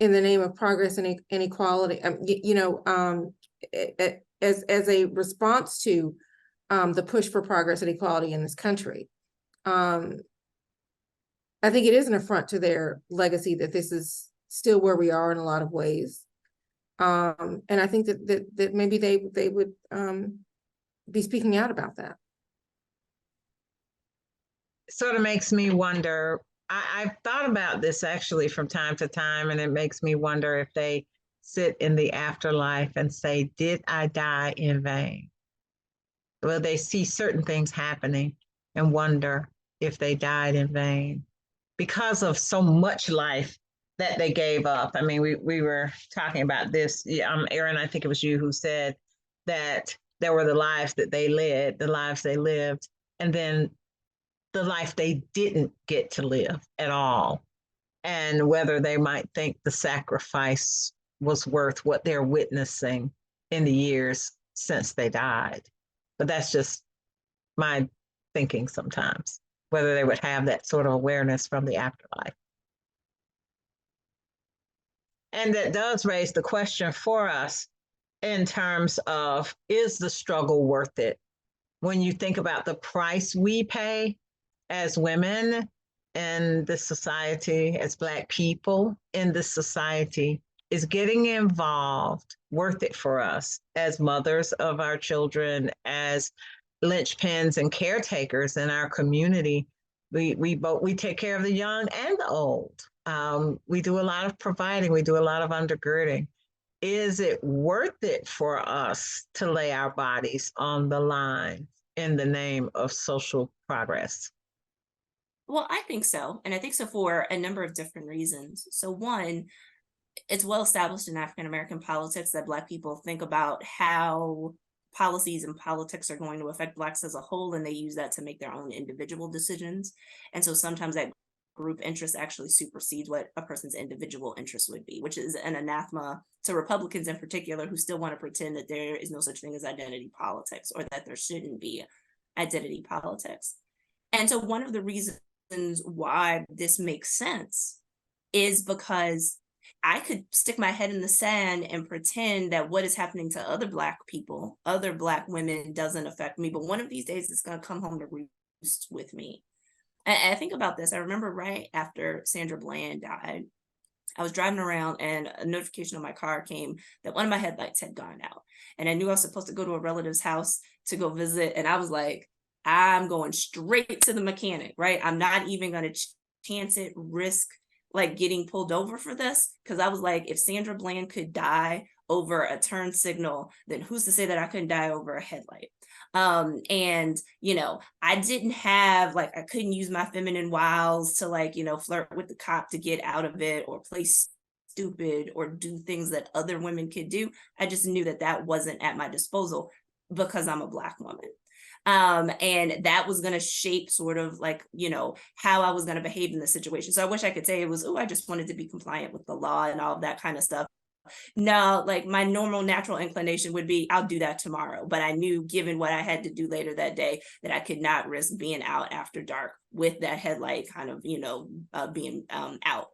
in the name of progress and inequality. As a response to the push for progress and equality in this country. I think it is an affront to their legacy that this is still where we are in a lot of ways. And I think that maybe they would be speaking out about that. Sort of makes me wonder, I've thought about this actually from time to time, and it makes me wonder if they sit in the afterlife and say, did I die in vain? Will they see certain things happening and wonder if they died in vain because of so much life that they gave up? I mean, we were talking about this. Errin, I think it was you who said that there were the lives that they led, the lives they lived, and then the life they didn't get to live at all, and whether they might think the sacrifice was worth what they're witnessing in the years since they died. But that's just my thinking sometimes, whether they would have that sort of awareness from the afterlife. And that does raise the question for us in terms of, is the struggle worth it? When you think about the price we pay as women in this society, as Black people in this society, is getting involved worth it for us as mothers of our children, as linchpins and caretakers in our community? We take care of the young and the old. We do a lot of providing. We do a lot of undergirding. Is it worth it for us to lay our bodies on the line in the name of social progress? Well, I think so. And I think so for a number of different reasons. So one, it's well established in African American politics that Black people think about how policies and politics are going to affect Blacks as a whole, and they use that to make their own individual decisions. And so sometimes that group interest actually supersedes what a person's individual interest would be, which is an anathema to Republicans in particular, who still want to pretend that there is no such thing as identity politics, or that there shouldn't be identity politics. And so one of the reasons why this makes sense is because I could stick my head in the sand and pretend that what is happening to other Black people, other Black women, doesn't affect me. But one of these days, it's going to come home to roost with me. And I think about this. I remember right after Sandra Bland died, I was driving around and a notification on my car came that one of my headlights had gone out. And I knew I was supposed to go to a relative's house to go visit. And I was like, I'm going straight to the mechanic, right? I'm not even going to chance it, risk like getting pulled over for this. Because I was like, if Sandra Bland could die over a turn signal, then who's to say that I couldn't die over a headlight? And, I didn't have, I couldn't use my feminine wiles to flirt with the cop to get out of it, or play stupid, or do things that other women could do. I just knew that that wasn't at my disposal because I'm a Black woman. And that was going to shape sort of how I was going to behave in the situation. So I wish I could say it was, I just wanted to be compliant with the law and all of that kind of stuff. No, my normal natural inclination would be, I'll do that tomorrow. But I knew, given what I had to do later that day, that I could not risk being out after dark with that headlight kind of, being out.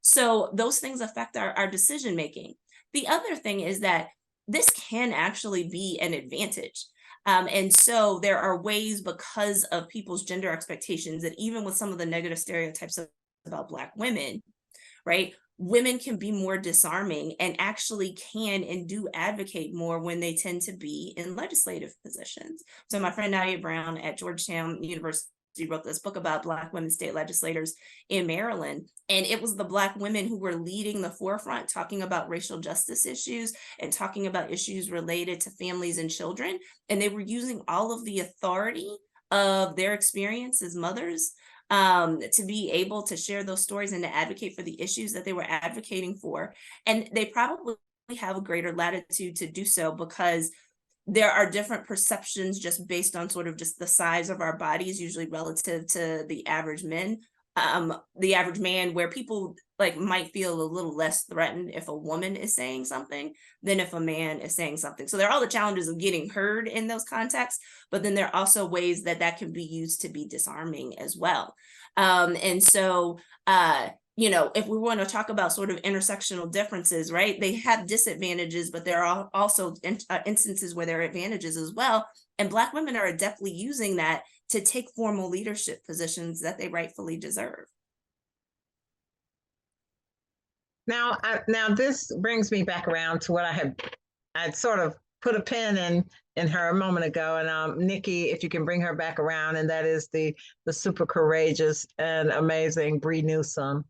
So those things affect our decision making. The other thing is that this can actually be an advantage. And so there are ways, because of people's gender expectations, that even with some of the negative stereotypes about Black women, right? Women can be more disarming and actually can and do advocate more when they tend to be in legislative positions. So my friend Nadia Brown at Georgetown University wrote this book about Black women state legislators in Maryland. And it was the Black women who were leading the forefront, talking about racial justice issues and talking about issues related to families and children. And they were using all of the authority of their experience as mothers to be able to share those stories and to advocate for the issues that they were advocating for. And they probably have a greater latitude to do so because there are different perceptions just based on sort of just the size of our bodies, usually relative to the average man, where people like might feel a little less threatened if a woman is saying something than if a man is saying something. So there are all the challenges of getting heard in those contexts, but then there are also ways that that can be used to be disarming as well. And so, you know, if we want to talk about sort of intersectional differences, right, they have disadvantages, but there are also instances where there are advantages as well. And Black women are adeptly using that to take formal leadership positions that they rightfully deserve. Now, this brings me back around to what I'd sort of put a pin in her a moment ago, and Nikki, if you can bring her back around, and that is the super courageous and amazing Bree Newsome,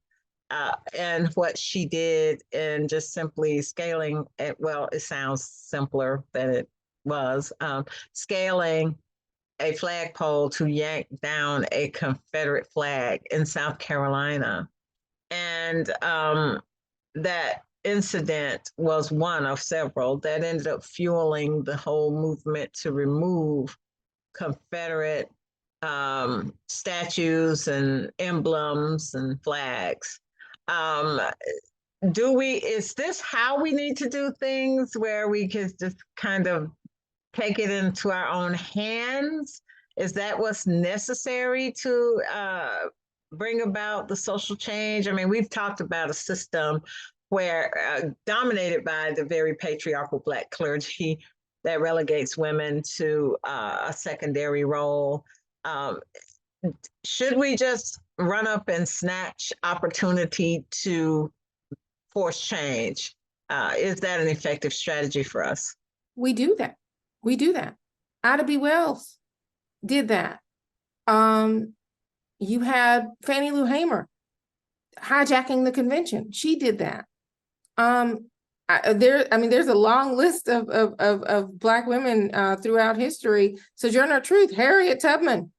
and what she did in just simply scaling it. Well, it sounds simpler than it was, scaling a flagpole to yank down a Confederate flag in South Carolina. And that incident was one of several that ended up fueling the whole movement to remove Confederate statues and emblems and flags. Is this how we need to do things, where we could just kind of take it into our own hands? Is that what's necessary to bring about the social change? I mean, we've talked about a system where dominated by the very patriarchal Black clergy that relegates women to a secondary role. Should we just run up and snatch opportunity to force change? Is that an effective strategy for us? We do that. We do that. Ida B. Wells did that. You had Fannie Lou Hamer hijacking the convention. She did that. There's a long list of Black women throughout history. Sojourner Truth, Harriet Tubman,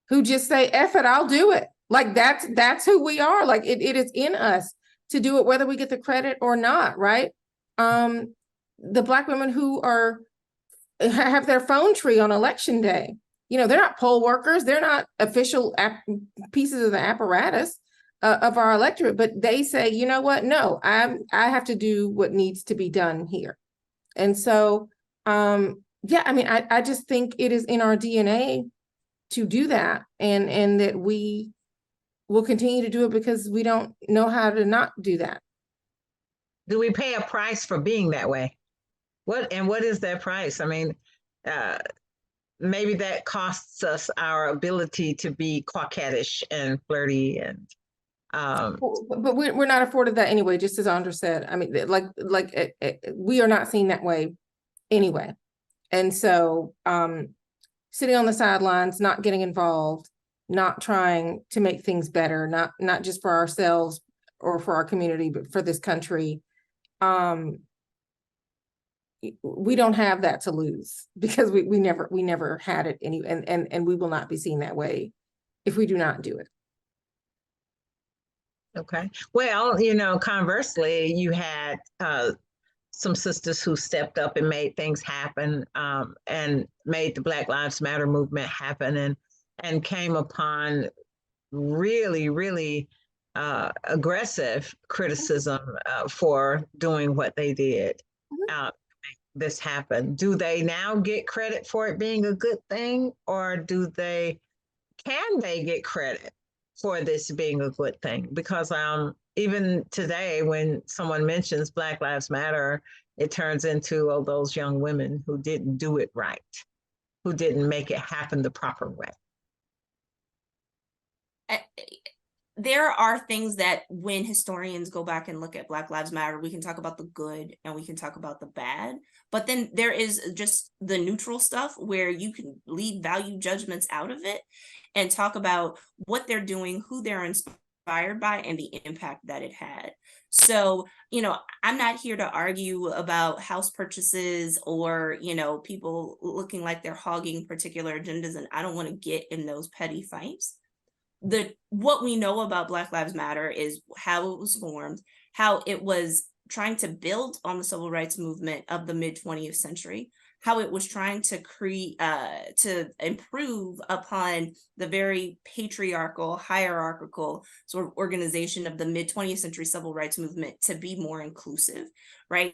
who just say, F it, I'll do it. Like that's who we are. Like it is in us to do it, whether we get the credit or not, right? The Black women who have their phone tree on election day. You know, they're not poll workers. They're not official pieces of the apparatus of our electorate, but they say, you know what? No, I have to do what needs to be done here. And so, yeah, I mean, I just think it is in our DNA to do that, and that we will continue to do it because we don't know how to not do that. Do we pay a price for being that way? What is that price? I mean, maybe that costs us our ability to be coquettish and flirty, and but we're not afforded that anyway. Just as Andra said, I mean, we are not seen that way anyway, and so sitting on the sidelines, not getting involved, not trying to make things better, not just for ourselves or for our community, but for this country. We don't have that to lose because we never had it anyway, and we will not be seen that way if we do not do it. Okay. Well, you know, conversely, you had some sisters who stepped up and made things happen, and made the Black Lives Matter movement happen, and came upon really, really aggressive criticism for doing what they did. This happened. Do they now get credit for it being a good thing, or can they get credit for this being a good thing? Because even today, when someone mentions Black Lives Matter, it turns into those young women who didn't do it right, who didn't make it happen the proper way. there are things that when historians go back and look at Black Lives Matter, we can talk about the good and we can talk about the bad, but then there is just the neutral stuff where you can leave value judgments out of it and talk about what they're doing, who they're inspired by, and the impact that it had. So, I'm not here to argue about house purchases or, people looking like they're hogging particular agendas, and I don't want to get in those petty fights. What we know about Black Lives Matter is how it was formed, how it was trying to build on the civil rights movement of the mid 20th century, how it was trying to to improve upon the very patriarchal, hierarchical sort of organization of the mid 20th century civil rights movement to be more inclusive, right?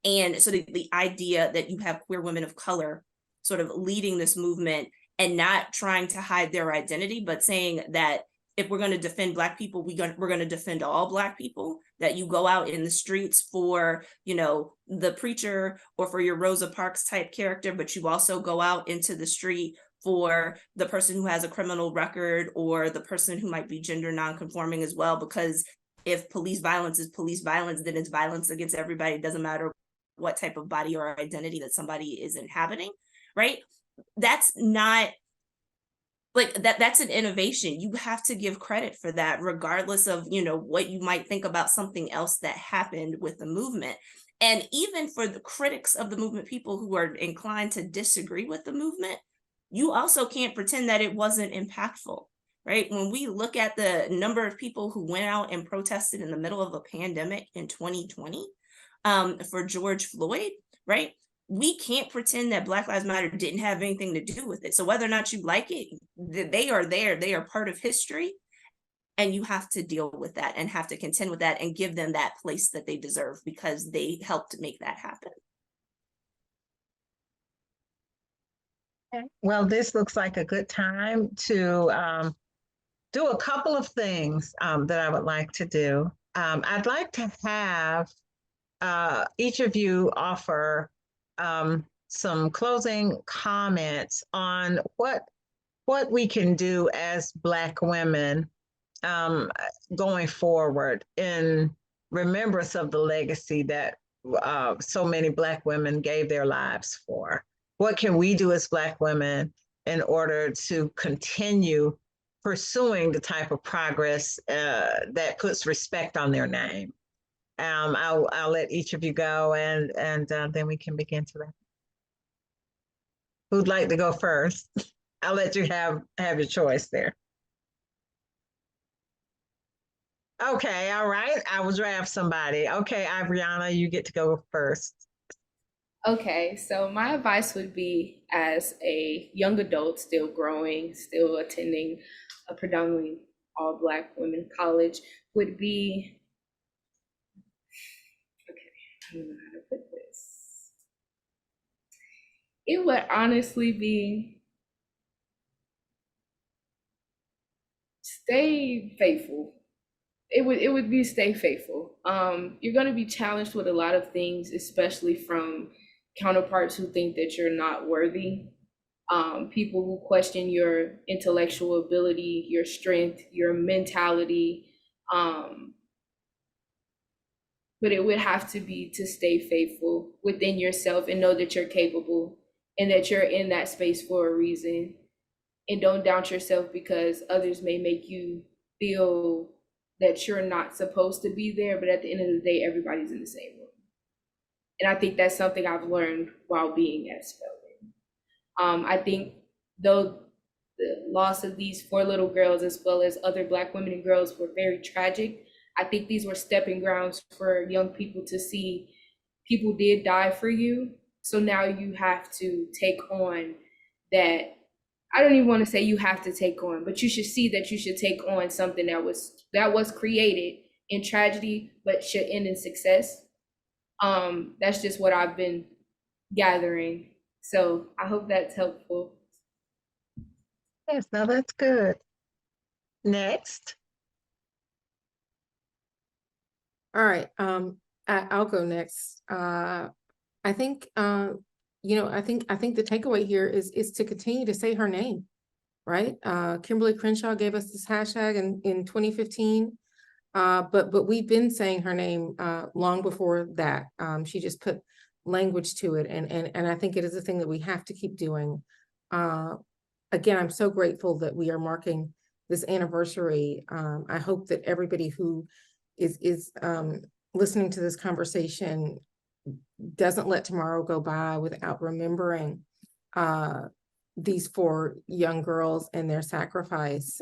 And so the idea that you have queer women of color sort of leading this movement and not trying to hide their identity, but saying that if we're going to defend Black people, we're going to defend all Black people, that you go out in the streets for, the preacher or for your Rosa Parks type character, but you also go out into the street for the person who has a criminal record or the person who might be gender nonconforming as well, because if police violence is police violence, then it's violence against everybody. It doesn't matter what type of body or identity that somebody is inhabiting, right? That's not like that's an innovation. You have to give credit for that, regardless of what you might think about something else that happened with the movement. And even for the critics of the movement, people who are inclined to disagree with the movement, you also can't pretend that it wasn't impactful, right? When we look at the number of people who went out and protested in the middle of a pandemic in 2020 for George Floyd, right? We can't pretend that Black Lives Matter didn't have anything to do with it. So whether or not you like it, they are there, they are part of history, and you have to deal with that and have to contend with that and give them that place that they deserve because they helped make that happen. Well, this looks like a good time to do a couple of things that I would like to do. I'd like to have each of you offer some closing comments on what we can do as Black women going forward in remembrance of the legacy that so many Black women gave their lives for. What can we do as Black women in order to continue pursuing the type of progress that puts respect on their name? I'll let each of you go, and then we can begin to wrap. Who'd like to go first? I'll let you have your choice there. Okay, all right. I will draft somebody. Okay, Ivoryana, you get to go first. Okay, so my advice would be, as a young adult, still growing, still attending a predominantly all Black women college, would be, I don't know how to put this. It would honestly be, stay faithful. It would be stay faithful. You're going to be challenged with a lot of things, especially from counterparts who think that you're not worthy. People who question your intellectual ability, your strength, your mentality. But it would have to be to stay faithful within yourself and know that you're capable and that you're in that space for a reason. And don't doubt yourself because others may make you feel that you're not supposed to be there, but at the end of the day, everybody's in the same room. And I think that's something I've learned while being at Spelman. I think though the loss of these 4 little girls, as well as other Black women and girls, were very tragic, I think these were stepping grounds for young people to see people did die for you. So now you have to take on that. I don't even want to say you have to take on, but you should see that you should take on something that was created in tragedy, but should end in success. That's just what I've been gathering. So I hope that's helpful. Yes, now that's good. Next. All right, I'll go next. I think, I think the takeaway here is to continue to say her name. right? Kimberly Crenshaw gave us this hashtag in 2015. But we've been saying her name long before that. She just put language to it, and I think it is a thing that we have to keep doing. Again, I'm so grateful that we are marking this anniversary. I hope that everybody who is listening to this conversation doesn't let tomorrow go by without remembering these 4 young girls and their sacrifice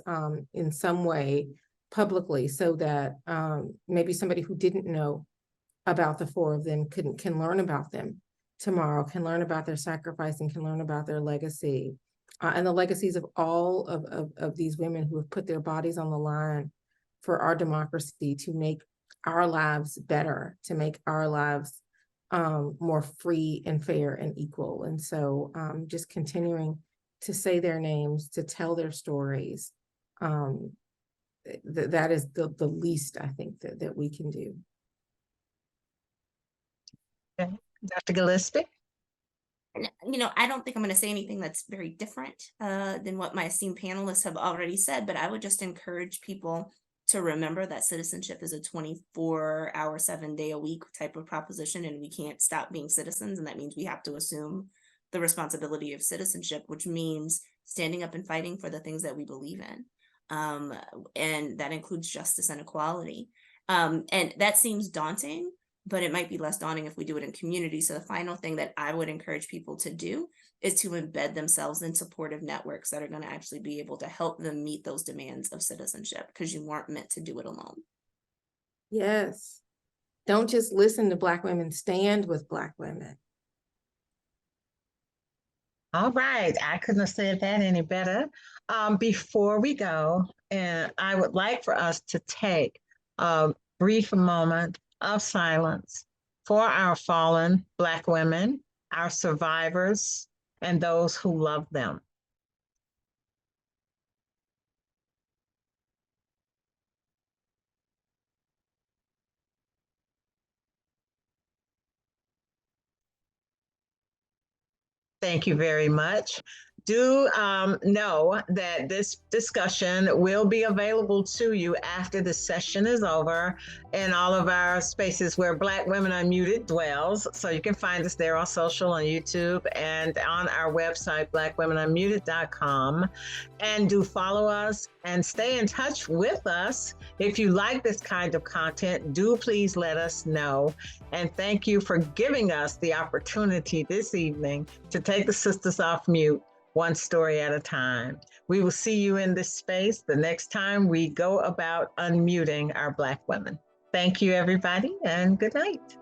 in some way publicly, so that maybe somebody who didn't know about the 4 of them can learn about them tomorrow, can learn about their sacrifice, and can learn about their legacy and the legacies of all of these women who have put their bodies on the line for our democracy, to make our lives better, to make our lives more free and fair and equal. And so just continuing to say their names, to tell their stories, that is the least I think that we can do. Okay. Dr. Gillespie? You know, I don't think I'm going to say anything that's very different than what my esteemed panelists have already said, but I would just encourage people to remember that citizenship is a 24-hour, 7-day-a-week type of proposition, and we can't stop being citizens. And that means we have to assume the responsibility of citizenship, which means standing up and fighting for the things that we believe in. And that includes justice and equality. And that seems daunting, but it might be less daunting if we do it in community. So the final thing that I would encourage people to do is to embed themselves in supportive networks that are going to actually be able to help them meet those demands of citizenship, because you weren't meant to do it alone. Yes. Don't just listen to Black women, stand with Black women. All right, I couldn't have said that any better. Before we go, and I would like for us to take a brief moment of silence for our fallen Black women, our survivors, and those who love them. Thank you very much. Do know that this discussion will be available to you after the session is over in all of our spaces where Black Women Unmuted dwells. So you can find us there on social, on YouTube, and on our website, blackwomenunmuted.com. And do follow us and stay in touch with us. If you like this kind of content, do please let us know. And thank you for giving us the opportunity this evening to take the sisters off mute, one story at a time. We will see you in this space the next time we go about unmuting our Black women. Thank you, everybody, and good night.